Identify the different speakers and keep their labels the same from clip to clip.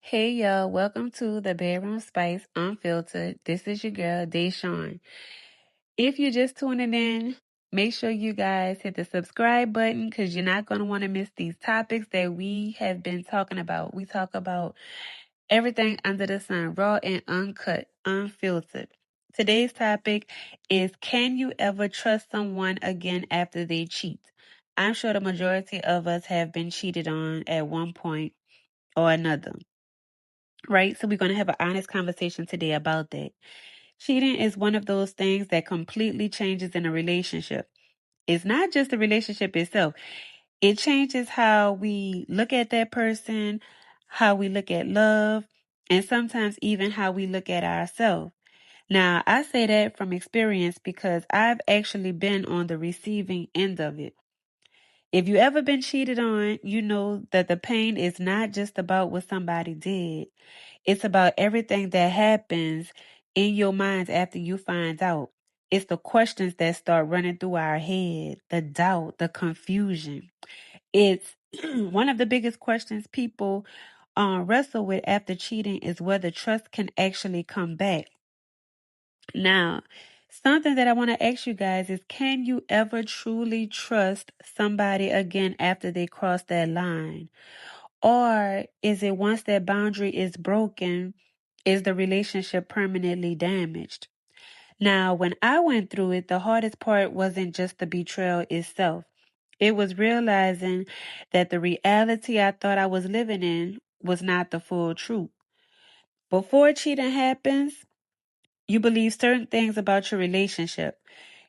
Speaker 1: Hey y'all, welcome to the Bedroom Spice Unfiltered. This is your girl, Deshawn. If you're just tuning in, make sure you guys hit the subscribe button because you're not going to want to miss these topics that we have been talking about. We talk about everything under the sun, raw and uncut, unfiltered. Today's topic is, can you ever trust someone again after they cheat? I'm sure the majority of us have been cheated on at one point or another. Right? So we're going to have an honest conversation today about that. Cheating is one of those things that completely changes in a relationship. It's not just the relationship itself. It changes how we look at that person, how we look at love, and sometimes even how we look at ourselves. Now, I say that from experience because I've actually been on the receiving end of it. If you ever been cheated on, you know that the pain is not just about what somebody did. It's about everything that happens in your minds after you find out. It's the questions that start running through our head, the doubt, the confusion. It's one of the biggest questions people wrestle with after cheating is whether trust can actually come back. Now, something that I want to ask you guys is, can you ever truly trust somebody again after they cross that line? Or is it once that boundary is broken, is the relationship permanently damaged? Now, when I went through it, the hardest part wasn't just the betrayal itself. It was realizing that the reality I thought I was living in was not the full truth. Before cheating happens, you believe certain things about your relationship.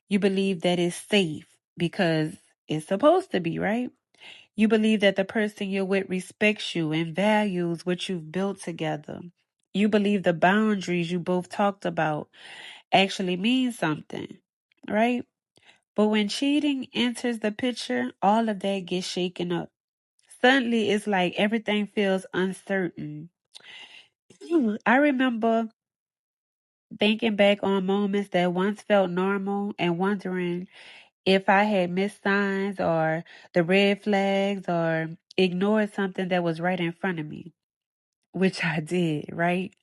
Speaker 1: You believe that it's safe because it's supposed to be, right? You believe that the person you're with respects you and values what you've built together. You believe the boundaries you both talked about actually mean something, right? But when cheating enters the picture, all of that gets shaken up. Suddenly, it's like everything feels uncertain. I remember thinking back on moments that once felt normal and wondering if I had missed signs or the red flags or ignored something that was right in front of me, which I did, right?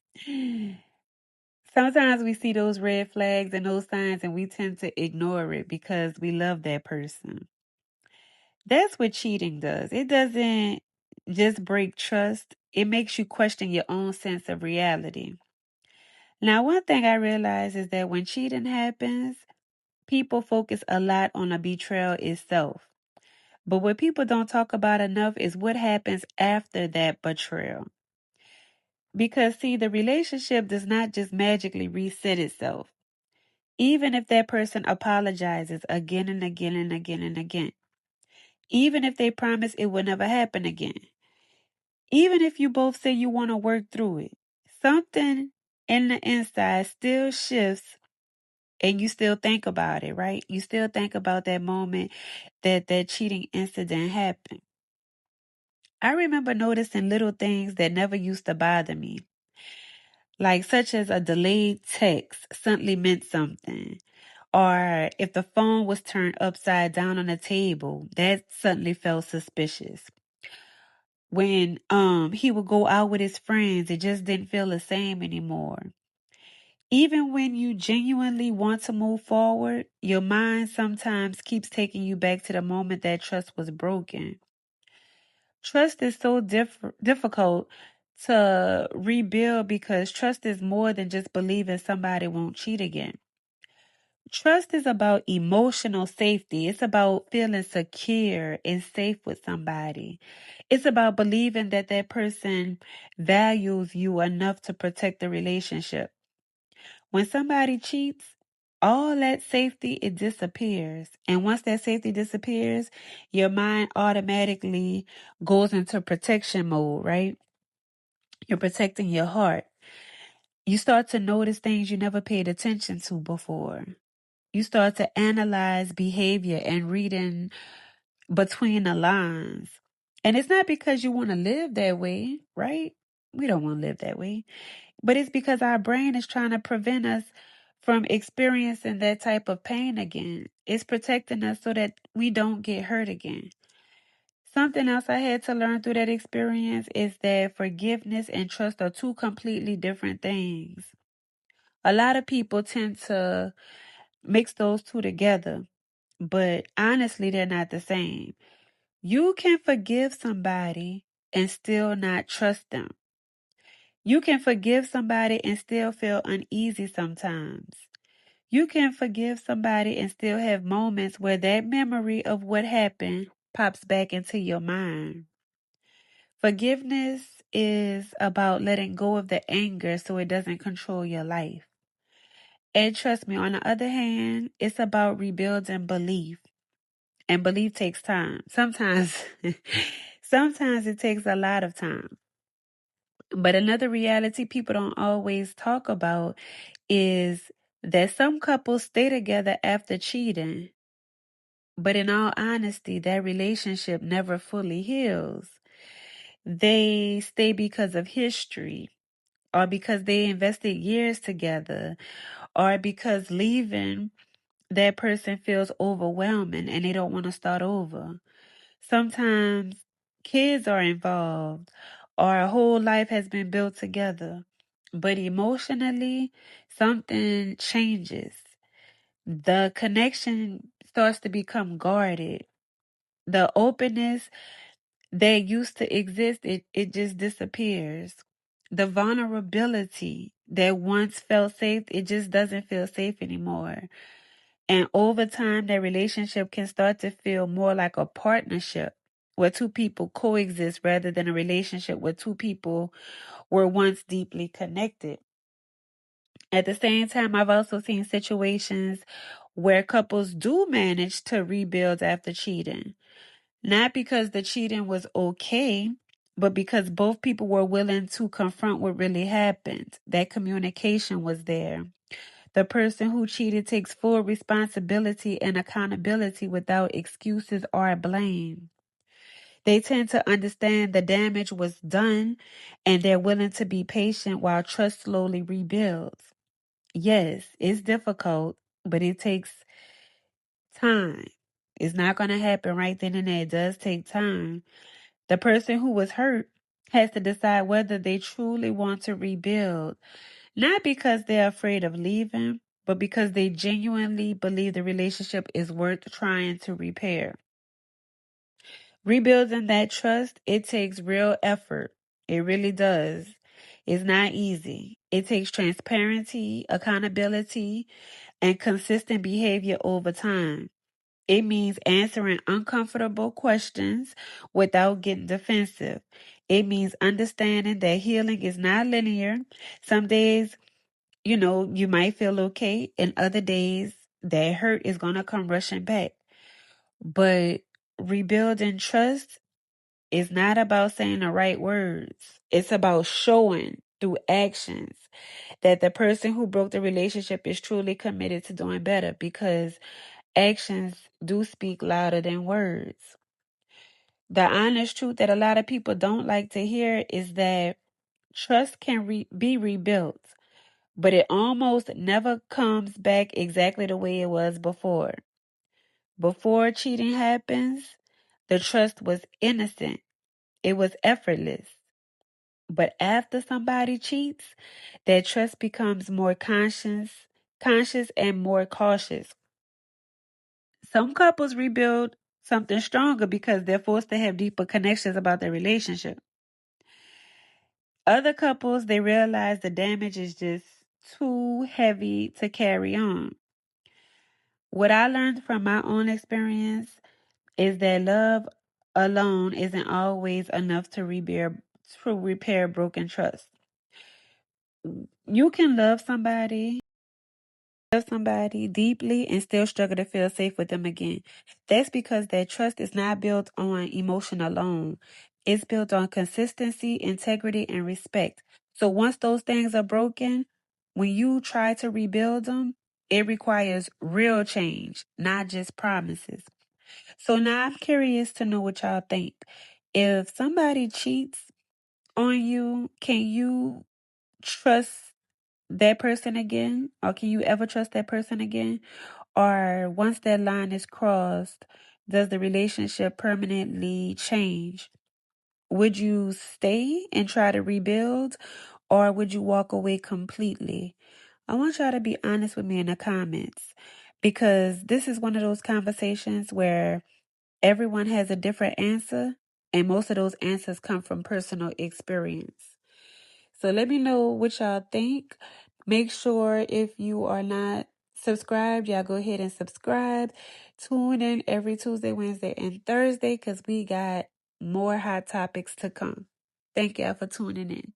Speaker 1: Sometimes we see those red flags and those signs and we tend to ignore it because we love that person. That's what cheating does. It doesn't just break trust, it makes you question your own sense of reality. Now, one thing I realize is that when cheating happens, people focus a lot on the betrayal itself. But what people don't talk about enough is what happens after that betrayal. Because, see, the relationship does not just magically reset itself. Even if that person apologizes again and again and again and again. Even if they promise it will never happen again. Even if you both say you want to work through it. Something in the inside still shifts and you still think about it, right? You still think about that moment that that cheating incident happened. I remember noticing little things that never used to bother me, like such as a delayed text suddenly meant something, or if the phone was turned upside down on the table, that suddenly felt suspicious. When he would go out with his friends, it just didn't feel the same anymore. Even when you genuinely want to move forward, your mind sometimes keeps taking you back to the moment that trust was broken. Trust is so difficult to rebuild because trust is more than just believing somebody won't cheat again. Trust is about emotional safety. It's about feeling secure and safe with somebody. It's about believing that that person values you enough to protect the relationship. When somebody cheats, all that safety, it disappears. And once that safety disappears, your mind automatically goes into protection mode, right? You're protecting your heart. You start to notice things you never paid attention to before. You start to analyze behavior and reading between the lines. And it's not because you want to live that way, right? We don't want to live that way. But it's because our brain is trying to prevent us from experiencing that type of pain again. It's protecting us so that we don't get hurt again. Something else I had to learn through that experience is that forgiveness and trust are two completely different things. A lot of people tend to mix those two together, but honestly, they're not the same. You can forgive somebody and still not trust them. You can forgive somebody and still feel uneasy sometimes. You can forgive somebody and still have moments where that memory of what happened pops back into your mind. Forgiveness is about letting go of the anger so it doesn't control your life. And trust me, on the other hand, it's about rebuilding belief. And belief takes time. Sometimes, sometimes it takes a lot of time. But another reality people don't always talk about is that some couples stay together after cheating. But in all honesty, that relationship never fully heals. They stay because of history, or because they invested years together, or because leaving that person feels overwhelming and they don't want to start over. Sometimes kids are involved, or a whole life has been built together. But emotionally, something changes. The connection starts to become guarded. The openness that used to exist, it just disappears. The vulnerability that once felt safe, it just doesn't feel safe anymore. And over time, that relationship can start to feel more like a partnership where two people coexist rather than a relationship where two people were once deeply connected. At the same time, I've also seen situations where couples do manage to rebuild after cheating. Not because the cheating was okay, but because both people were willing to confront what really happened. That communication was there. The person who cheated takes full responsibility and accountability without excuses or blame. They tend to understand the damage was done and they're willing to be patient while trust slowly rebuilds. Yes, it's difficult, but it takes time. It's not going to happen right then and there. It does take time. The person who was hurt has to decide whether they truly want to rebuild, not because they're afraid of leaving, but because they genuinely believe the relationship is worth trying to repair. Rebuilding that trust, it takes real effort. It really does. It's not easy. It takes transparency, accountability, and consistent behavior over time. It means answering uncomfortable questions without getting defensive. It means understanding that healing is not linear. Some days, you might feel okay, and other days, that hurt is going to come rushing back. But rebuilding trust is not about saying the right words. It's about showing through actions that the person who broke the relationship is truly committed to doing better, because actions do speak louder than words. The honest truth that a lot of people don't like to hear is that trust can be rebuilt, but it almost never comes back exactly the way it was before. Before cheating happens, the trust was innocent. It was effortless. But after somebody cheats, that trust becomes more conscious and more cautious. Some couples rebuild something stronger because they're forced to have deeper connections about their relationship. Other couples, they realize the damage is just too heavy to carry on. What I learned from my own experience is that love alone isn't always enough to repair broken trust. You can love somebody deeply and still struggle to feel safe with them again. That's because that trust is not built on emotion alone. It's built on consistency, integrity, and respect. So once those things are broken, when you try to rebuild them, it requires real change, not just promises. So now I'm curious to know what y'all think. If somebody cheats on you, can you trust that person again? Or can you ever trust that person again? Or once that line is crossed, Does the relationship permanently change? Would you stay and try to rebuild, or would you walk away completely? I want y'all to be honest with me in the comments, because this is one of those conversations where everyone has a different answer, and most of those answers come from personal experience. So let me know what y'all think. Make sure if you are not subscribed, y'all go ahead and subscribe. Tune in every Tuesday, Wednesday, and Thursday because we got more hot topics to come. Thank y'all for tuning in.